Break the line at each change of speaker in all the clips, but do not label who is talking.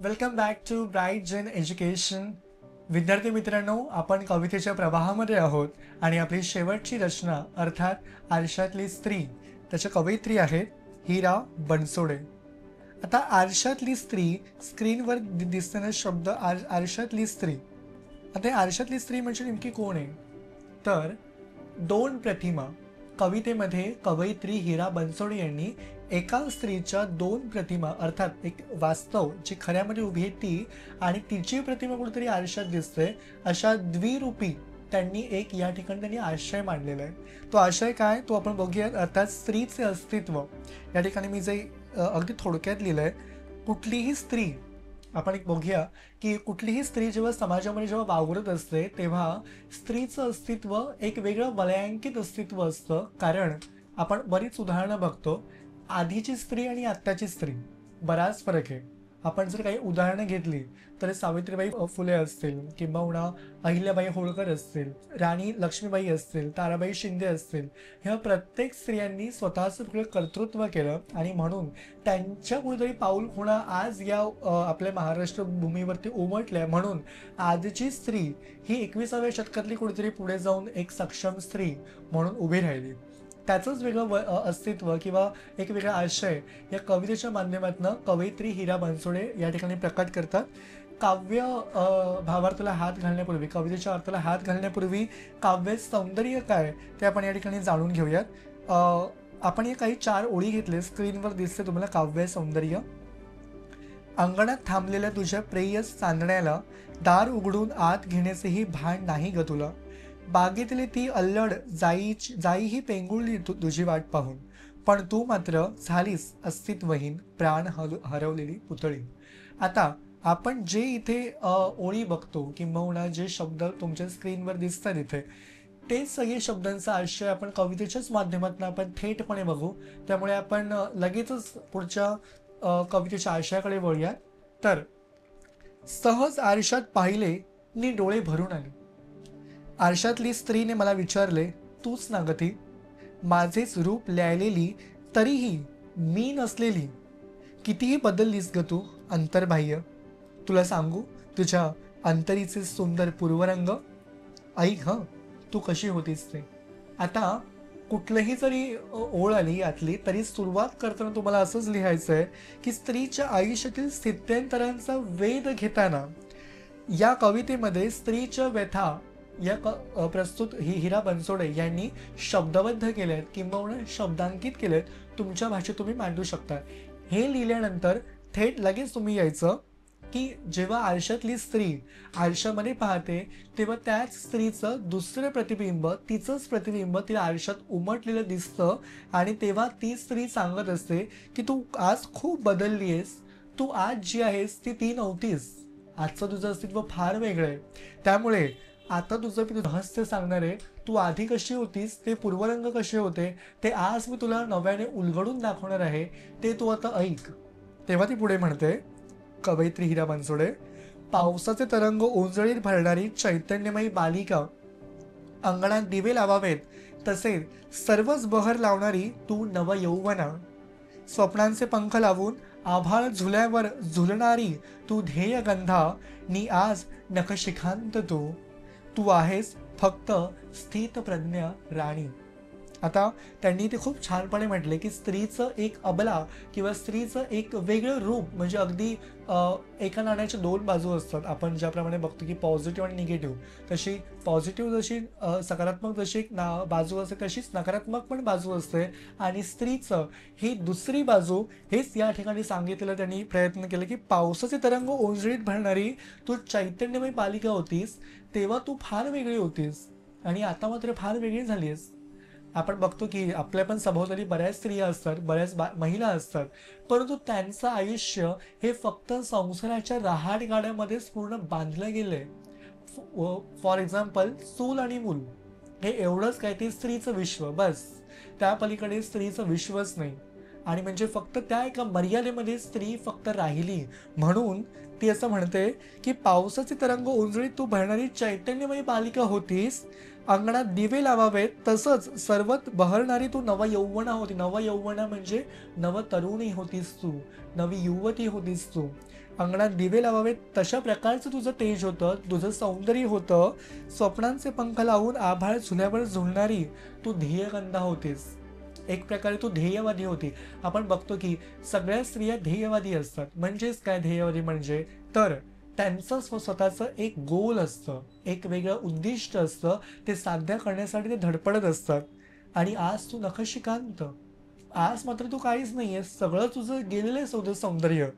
Welcome back to bright Jain education. विद्यार्थी मित्रांनो, आपण कवितेच्या प्रवाहामध्ये आहोत आणि आपली शेवटची रचना अर्थात आरशातली स्त्री, त्याच्या कवयित्री आहेत हिरा बनसोडे. आता आरशातली स्त्री, स्क्रीनवर दिसताना शब्द आरशातली स्त्री. आता आरशातली स्त्री म्हणजे नेमकी कोण आहे? तर दोन प्रतिमा. कवितेमध्ये कवयित्री हिरा बनसोडे यांनी एका स्त्रीच्या दोन प्रतिमा अर्थात एक वास्तव जी खऱ्यामध्ये उभी आहे ती आणि तिची प्रतिमा कुठेतरी आरशात दिसते अशा द्विरूपी त्यांनी एक या ठिकाणी त्यांनी आशय मांडलेला आहे. तो आशय काय तो आपण बघूया. अर्थात स्त्रीचे अस्तित्व. या ठिकाणी मी जे अगदी थोडक्यात लिहिलंय, कुठलीही स्त्री आपण एक बघूया की कुठलीही स्त्री जेव्हा समाजामध्ये जेव्हा वावरत असते तेव्हा स्त्रीचं अस्तित्व एक वेगळं वलयांकित अस्तित्व असतं. कारण आपण बरीच उदाहरणं बघतो. आधीची स्त्री आणि आत्ताची स्त्री बराच फरक आहे. आपण जर काही उदाहरणं घेतली तर सावित्रीबाई फुले असतील किंबहुना अहिल्याबाई होळकर असतील, राणी लक्ष्मीबाई असतील, ताराबाई शिंदे असतील, ह्या प्रत्येक स्त्रियांनी स्वतःचं वेगळं कर्तृत्व केलं आणि म्हणून त्यांच्या कुठेतरी पाऊल खुणा आज या आपल्या महाराष्ट्र भूमीवरती उमटल्या. म्हणून आजची स्त्री ही 21व्या शतकातली कुठेतरी पुढे जाऊन एक सक्षम स्त्री म्हणून उभी राहिली. त्याचंच वेगळं अस्तित्व किंवा एक वेगळा आशय या कवितेच्या माध्यमातून कवयित्री हिरा बनसोडे या ठिकाणी प्रकट करतात. काव्य भावार्थाला हात घालण्यापूर्वी, कवितेच्या अर्थाला हात घालण्यापूर्वी काव्य सौंदर्य काय ते आपण या ठिकाणी जाणून घेऊयात. आपण हे काही 4 ओळी घेतले, स्क्रीनवर दिसते तुम्हाला. काव्य सौंदर्य. अंगणात थांबलेल्या तुझ्या प्रेयस चांदण्याला दार उघडून आत घेण्याचेही भान नाही ग तुला. बागेतली ती अल्लड जाईही पेंगुळली तुझी वाट पाहून, पण तू मात्र झालीस अस्तित्वहीन, प्राण हरवलेली पुतळी. आता आपण जे इथे ओळी बघतो किंबहुना जे शब्द तुमच्या स्क्रीनवर दिसतात इथे, ते सगळे शब्दांचा आशय आपण कवितेच्याच माध्यमातून आपण थेटपणे बघू. त्यामुळे आपण लगेचच पुढच्या कवितेच्या आशयाकडे वळूया. तर सहज आरशात पाहिले नी डोळे भरून आले. आरशातली स्त्रीने मला विचारले, तूच ना ग ती, माझेच रूप ल्यायलेली तरीही मी नसलेली. कितीही बदललीस ग तू अंतर्बाह्य. तुला सांगू तुझ्या अंतरीचे सुंदर पूर्वरंग. ऐक हं तू कशी होतीस ते. आता कुठलंही जरी ओळ आली यातली तरी सुरुवात करताना तुम्हाला असंच लिहायचं आहे की स्त्रीच्या आयुष्यातील स्थित्यंतरांचा वेध घेताना या कवितेमध्ये स्त्रीच्या व्यथा या प्रस्तुत हिरा बनसोडे यांनी शब्दबद्ध केलेत किंबहुना शब्दांकित केलेत. तुमच्या भाषेत तुम्ही मांडू शकता. हे लिहिल्यानंतर थेट लगेच तुम्ही यायचं की जेव्हा आरशातली स्त्री आरशामध्ये पाहते तेव्हा त्याच स्त्रीचं दुसरं प्रतिबिंब, तिचंच प्रतिबिंब तिला आरशात उमटलेलं दिसतं आणि तेव्हा ती स्त्री सांगत असते की तू आज खूप बदलली आहेस. तू आज जी आहेस ती नव्हतीस. आजचं तुझं अस्तित्व फार वेगळं आहे. त्यामुळे आता तुझं मी रहस्य सांगणार आहे. तू आधी कशी होतीस, ते पूर्वरंग कसे होते ते आज मी तुला नव्याने उलगडून दाखवणार आहे. ते तू आता ऐक. तेव्हा ती पुढे म्हणते कवयित्री हिरा बनसोडे, पावसाचे तरंग ओंजळीत भरणारी चैतन्यमयी बालिका, अंगणात दिवे लावावेत तसे सर्वच बहर लावणारी तू नवयौवना, स्वप्नांचे पंख लावून आभाळ झुल्यावर झुलणारी तू ध्येयगंधा, नी आज नखशिखांत तू आहेस फक्त स्थितप्रज्ञ राणी. आता त्यांनी ते खूप छानपणे म्हटले की स्त्रीचं एक अबला किंवा स्त्रीचं एक वेगळं रूप म्हणजे अगदी एका नाण्याच्या 2 बाजू असतात. आपण ज्याप्रमाणे बघतो की पॉझिटिव्ह आणि निगेटिव्ह, तशी पॉझिटिव्ह जशी सकारात्मक जशी एक बाजू असते तशीच नकारात्मक पण बाजू असते. आणि स्त्रीचं ही दुसरी बाजू हेच या ठिकाणी सांगितलेलं त्यांनी प्रयत्न केले की पावसाचे तरंग ओंजळीत भरणारी तू चैतन्यमय बालिका होतीस तेव्हा तू फार वेगळी होतीस आणि आता मात्र फार वेगळी झाली आहेस. आपण बघतो की आपल्या पण सभोवताली बऱ्याच स्त्रिया असतात, बऱ्याच महिला असतात, परंतु त्यांचं आयुष्य हे फक्त संसाराच्या रहाटगाड्यामध्येच पूर्ण बांधलं गेलंय. फॉर एक्झाम्पल चूल आणि मूल हे एवढंच काय ते स्त्रीचं विश्व, बस. त्या पलीकडे स्त्रीचं विश्वच नाही. आणि म्हणजे फक्त त्या एका मर्यादेमध्ये स्त्री फक्त राहिली म्हणून ती असं म्हणते की पावसाचे तरंग उजळीत तू भरणारी चैतन्यमयी बालिका होतीस, अंगणात दिवे लावावेत तसंच सर्वत बहरणारी तू नवयौवना होती. नवयौवना म्हणजे नवतरुणी होतीस तू, नवी युवती होतीस तू. अंगणात दिवे लावावेत तशा प्रकारचं तुझं तेज होतं, तुझं सौंदर्य होतं. स्वप्नांचे पंख लावून आभाळ झुल्यावर झुलणारी तू ध्येयगंधा होतीस. एक प्रकारे तू ध्येयवादी होती. आपण बघतो की सगळ्या स्त्रिया ध्येयवादी असतात. म्हणजेच काय ध्येयवादी म्हणजे, तर त्यांचं स्वतःचं एक गोल असतं, एक वेगळं उद्दिष्ट असतं, ते साध्य करण्यासाठी ते धडपडत असतात. आणि आज तू नखशिकांत, आज मात्र तू काहीच नाहीयेस, सगळं तुझं गेलेलं आहे सौंदर्य.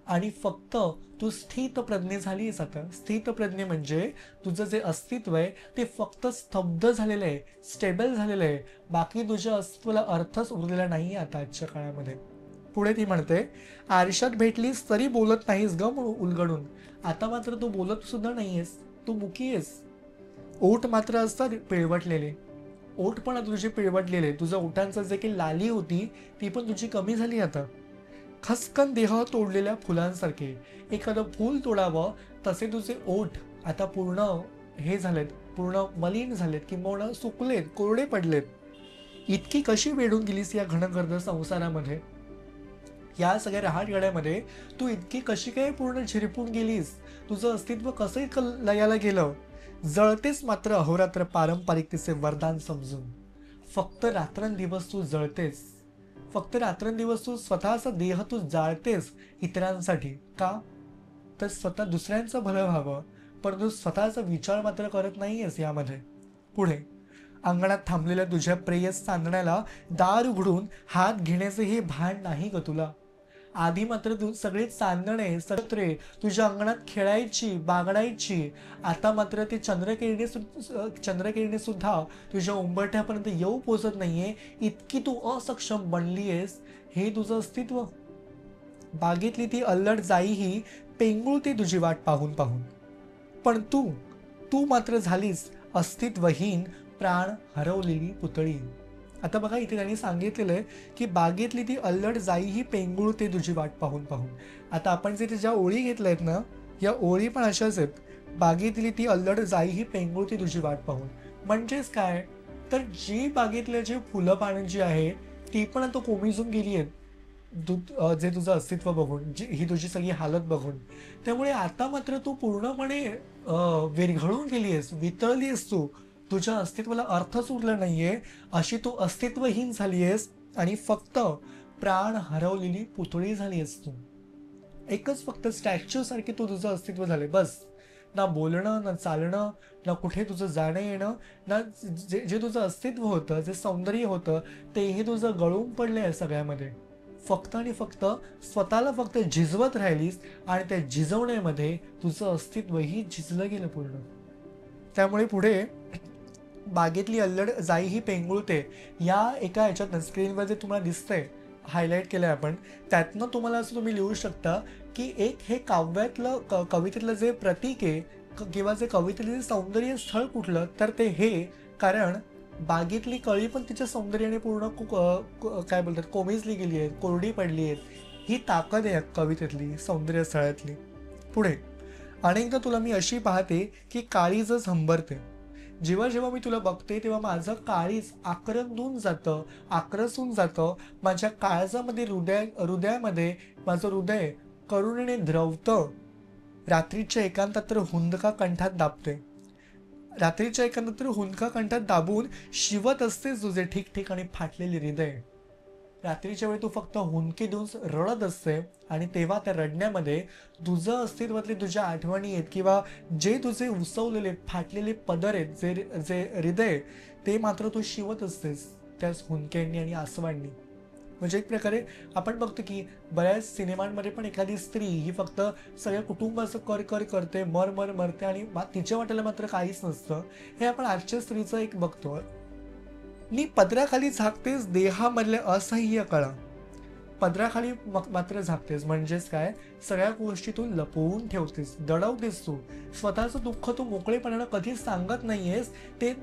आणि फक्त तू स्थितप्रज्ञ झालीस. आता स्थितप्रज्ञ म्हणजे तुझं जे अस्तित्व आहे ते फक्त स्तब्ध झालेलं आहे, स्टेबल झालेलं आहे. बाकी तुझ्या अस्तित्वाला अर्थच उरलेला नाही आता आजच्या काळामध्ये. पुढे ती म्हणते, आरशात भेटलीस तरी बोलत नाहीस ग उलगडून. आता मात्र तू बोलत सुद्धा नाहीयेस, तू मुकी आहेस. ओठ मात्र असतात पिळवटलेले, ओठ पण तुझे पिळवटलेले. तुझ्या ओठांचं जे काही लाली होती ती पण तुझी कमी झाली आता. खसकन देह तोडलेल्या फुलांसारखे, एखादं फूल तोडावं तसे तुझे ओठ आता पूर्ण हे झालेत, पूर्ण मलिन झालेत, किंवा सुकलेत, कोरडे पडलेत. इतकी कशी वेढून गेलीस या घनगर्द संसारामध्ये, या सगळ्या रहाटगाड्यामध्ये तू इतकी कशी काय पूर्ण झिरपून गेलीस, तुझं अस्तित्व कसं इतकं लयाला गेलं. जळतेस मात्र अहोरात्र पारंपरिकतेचे वरदान समजून. फक्त रात्रंदिवस तू जळतेस, फक्त रात्रंदिवस तू स्वतःचा देह तू जाळतेस इतरांसाठी. का तर स्वतः दुसऱ्यांचं भलं व्हावं, परंतु स्वतःचा विचार मात्र करत नाहीयेस यामध्ये. पुढे, अंगणात थांबलेल्या तुझ्या प्रेयस चांदण्याला दार उघडून हात घेण्याचे हे भान नाही ग तुला. आधी मात्र तू सगळे चांदणे सत्रे तुझ्या अंगणात खेळायची, बागडायची. आता मात्र ते चंद्रकिरणे सुद्धा तुझ्या उंबरठ्यापर्यंत येऊ पोचत नाहीये, इतकी तू असक्षम बनली आहेस. हे तुझं अस्तित्व. बागेतली ती अल्लड जाईही पेंगुळते तुझी वाट पाहून पाहून. पण तू तू मात्र झालीस अस्तित्वहीन, प्राण हरवलेली पुतळी. आता बघा, इथे त्यांनी सांगितलेलं आहे की बागेतली ती अल्लड जाई ही पेंगुळते तुझी वाट पाहून पाहून. आता आपण जे ज्या ओळी घेतल्या आहेत ना, या ओळी पण अशाच आहेत. बागेतली ती अल्लड जाई ही पेंगुळते तुझी वाट पाहून. म्हणजेच काय, तर जी बागेतल्या जी फुलं पानं जी आहे ती पण आता कोमेजून गेली आहेत, जे तुझं अस्तित्व बघून, जी ही तुझी सगळी हालत बघून. त्यामुळे आता मात्र तू पूर्णपणे विरघळून गेली आहेस, वितळली आहेस तू. तुझ्या अस्तित्वाला अर्थच उरला नाहीये, अशी तू अस्तित्वहीन झाली आहेस आणि फक्त प्राण हरवलेली पुतळी झाली आहेस तू. एकच फक्त स्टॅच्यू सारखे तू तुझं अस्तित्व झाले, बस. ना बोलणं, ना चालणं, ना कुठे तुझं जाणं येणं, ना जे तुझं अस्तित्व होतं, जे सौंदर्य होतं, तेही तुझं गळून पडलं आहे सगळ्यामध्ये. फक्त आणि फक्त स्वतःला फक्त झिजवत राहिलीस आणि त्या झिजवण्यामध्ये तुझं अस्तित्वही झिजलं गेलं पूर्ण. त्यामुळे पुढे, बागेतली अल्लड जाई ही पेंगुळते, या एका ह्याच्यात स्क्रीनवर जे तुम्हाला दिसतंय हायलाईट केलंय आपण, त्यातनं तुम्हाला असं तुम्ही लिहू शकता की एक हे काव्यातलं कवितेतलं जे प्रतीक आहे किंवा जे कवितेतलं जे सौंदर्य स्थळ कुठलं, तर ते हे. कारण बागेतली कळी पण तिच्या सौंदर्याने पूर्ण काय बोलतात कोमेजली गेली आहेत, कोरडी पडली आहेत. ही ताकद आहे कवितेतली, सौंदर्य स्थळातली. पुढे, अनेकदा तुला मी अशी पाहते की काळीजच हंबरते. जेव्हा जेव्हा मी तुला बघते तेव्हा माझं काळीज आक्रंदून जातं, आक्रसून जातं. माझ्या काळजामध्ये, हृदयामध्ये माझं हृदय करुणेने द्रवतं. रात्रीच्या एकांतात तर हुंदका कंठात दाबते, रात्रीच्या एकांतात तर हुंदका कंठात दाबून शिवत असते तुझे ठिकठिकाणी फाटलेले हृदय. रात्रीच्या वेळी तू फक्त हुंदके देऊन रडत असते आणि तेव्हा त्या रडण्यामध्ये तुझं अस्तित्वातले तुझ्या आठवणी आहेत किंवा जे तुझे उसवलेले फाटलेले पदर आहेत, जे जे हृदय, ते मात्र तू शिवत असतेस त्याच हुंदक्यांनी आणि आसवांनी. म्हणजे एक प्रकारे आपण बघतो की बऱ्याच सिनेमांमध्ये पण एखादी स्त्री ही फक्त सगळ्या कुटुंबाचं कर करते, मरते आणि तिच्या वाट्याला मात्र काहीच नसतं. हे आपण आजच्या स्त्रीचं एक बघतो. नी पदराखाली झाकतेस देहामधले असह्य कळा, पदराखाली मात्र झाकतेस. म्हणजेच काय, सगळ्या गोष्टी तू लपवून ठेवतेस, दडवतेस. तू स्वतःचं दुःख तू मोकळेपणानं कधीच सांगत नाहीयेस. ते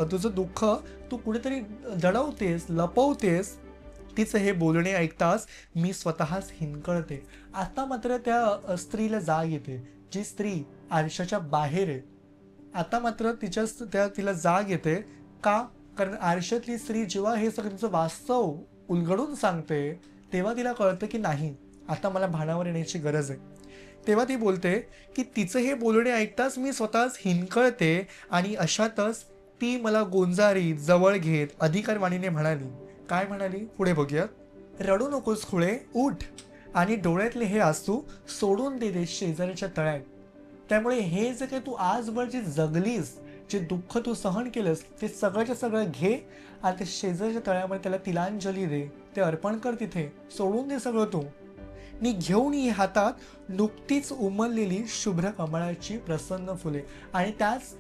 तुझं दुःख तू कुठेतरी दडवतेस, लपवतेस. तिचं हे बोलणे ऐकताच मी स्वतःच हिंकळते. आता मात्र त्या स्त्रीला जाग येते, जी स्त्री आरशाच्या बाहेर आहे. आता मात्र तिला जाग येते. का? कारण आरशातली स्त्री जेव्हा हे सगळं तिचं वास्तव उलगडून सांगते, तेव्हा तिला कळतं की नाही, आता मला भानावर येण्याची गरज आहे. तेव्हा ती बोलते की तिचं हे बोलणे ऐकताच मी स्वतःच हिंकळते आणि अशातच ती मला गोंजारी जवळ घेत अधिकारवाणीने म्हणाली. काय म्हणाली? पुढे बघूयात. रडू नकोस खुळे, उठ आणि डोळ्यातले हे आसू सोडून दे शेजाऱ्याच्या तळ्यात. त्यामुळे हे जे काही तू आजवर जे जगलीस, जे दुःख तू सहन केलंस, ते सगळंच्या सगळं घे आणि ते शेजारच्या तळ्यामध्ये त्याला तिलांजली दे, ते अर्पण कर तिथे, सोडून दे सगळं तू. नी घेऊन ये हातात नुकतीच उमललेली शुभ्र कमळाची प्रसन्न फुले आणि त्याच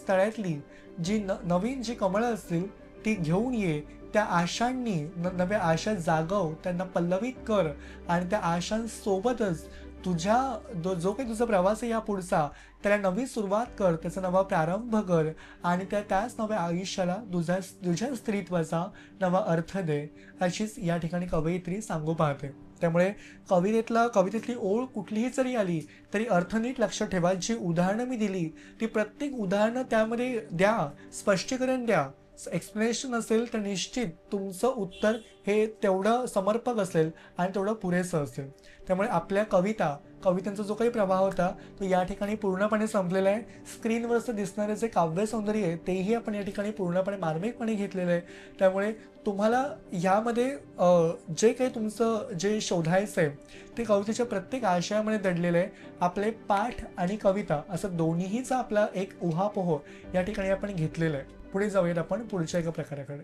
तळ्यातली जी नवीन जी कमळं असतील ती घेऊन ये. त्या आशांनी नव्या आशा जागव, त्यांना पल्लवित कर आणि त्या आशांसोबतच जो काही तुझा प्रवास आहे या पुढचा, त्याला नवी सुरुवात कर, त्याचा नवा प्रारंभ कर आणि त्याच नव्या आयुष्याला तुझ्या स्त्रीत्वाचा नवा अर्थ दे, अशीच या ठिकाणी कवयित्री सांगू पाहते. त्यामुळे कवितेतली ओळ कुठलीही जरी आली तरी अर्थ नीट लक्षात ठेवा. जी उदाहरणं मी दिली ती प्रत्येक उदाहरणं त्यामध्ये द्या, स्पष्टीकरण द्या. एक्सप्लेनेशन असेल तर निश्चित तुमचं उत्तर हे तेवढं समर्पक असेल आणि तेवढं पुरेसं असेल. त्यामुळे आपल्या कवितांचा जो काही प्रभाव होता तो या ठिकाणी पूर्णपणे संपलेला आहे. स्क्रीनवरचं दिसणारे जे काव्य सौंदर्य आहे तेही आपण या ठिकाणी पूर्णपणे मार्मिकपणे घेतलेलं आहे. त्यामुळे तुम्हाला ह्यामध्ये जे काही तुमचं जे शोधायचं आहे ते कवितेच्या प्रत्येक आशयामध्ये दडलेलं आहे. आपले पाठ आणि कविता असं दोन्हीचा आपला एक उहापोह या ठिकाणी आपण घेतलेला आहे. पुढे जाऊयात आपण पुढच्या एका प्रकाराकडे.